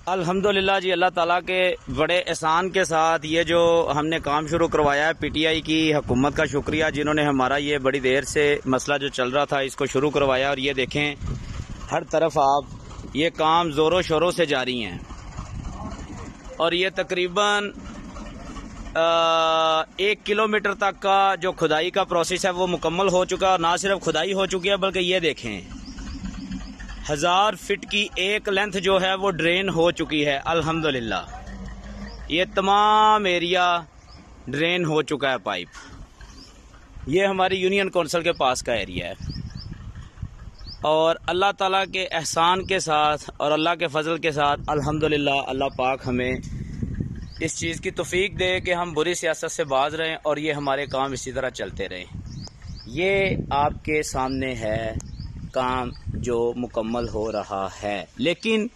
الحمدللہ جی، اللہ تعالیٰ کے بڑے احسان کے ساتھ یہ جو ہم نے کام شروع کروایا ہے، پی ٹی آئی کی حکومت کا شکریہ جنہوں نے ہمارا یہ بڑی دیر سے مسئلہ جو چل رہا تھا اس کو شروع کروایا، اور یہ دیکھیں ہر طرف آپ یہ کام زوروں شوروں سے جاری ہیں، اور یہ تقریباً 1 کلومیٹر تک کا جو کھدائی کا پروسیس ہے وہ مکمل ہو چکا، اور نہ صرف کھدائی ہو چکی ہے بلکہ یہ دیکھیں 1000 فٹ کی ایک لینتھ جو ہے وہ ڈرین ہو چکی ہے الحمدللہ۔ یہ تمام ایریا ڈرین ہو چکا ہے پائپ۔ یہ ہماری یونین کونسل کے پاس کا ایریا ہے، اور اللہ تعالیٰ کے احسان کے ساتھ اور اللہ کے فضل کے ساتھ الحمدللہ اللہ پاک ہمیں اس چیز کی توفیق دے کہ ہم بری سیاست سے باز رہیں اور یہ ہمارے کام اسی طرح چلتے رہیں۔ یہ آپ کے سامنے ہے کام جو مکمل ہو رہا ہے، لیکن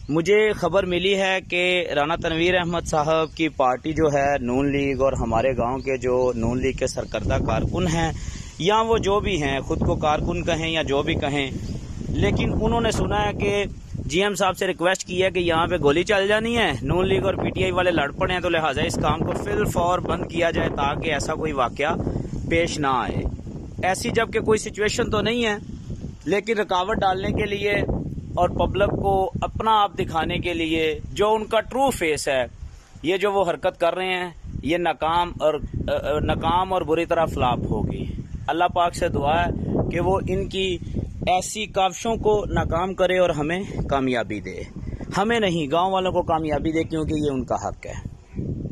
مجھے خبر ملی ہے کہ رانا تنویر احمد صاحب کی پارٹی جو ہے نون لیگ، اور ہمارے گاؤں کے جو نون لیگ کے سرکردہ کارکن ہیں یا وہ جو بھی ہیں، خود کو کارکن کہیں یا جو بھی کہیں، لیکن انہوں نے سنا ہے کہ جی ایم صاحب سے ریکویسٹ کی ہے کہ یہاں پہ گولی چل جانی ہے، نون لیگ اور پی ٹی آئی والے لڑ پڑے ہیں، تو لہٰذا اس کام کو فی الفور بند کیا جائے تاکہ ایسا کوئی واقعہ پیش نہ آئے۔ ایسی جب کہ کوئی سچویشن تو نہیں ہے، لیکن رکاوٹ ڈالنے کے لیے اور پبلک کو اپنا آپ دکھانے کے لیے جو ان کا ٹرو فیس ہے، یہ جو وہ حرکت کر رہے ہیں، یہ ناکام اور بری طرح فلاپ ہوگی۔ اللہ پاک سے دعا ہے کہ وہ ان کی ایسی کاوشوں کو ناکام کرے اور ہمیں کامیابی دے، ہمیں نہیں گاؤں والوں کو کامیابی دے، کیونکہ یہ ان کا حق ہے۔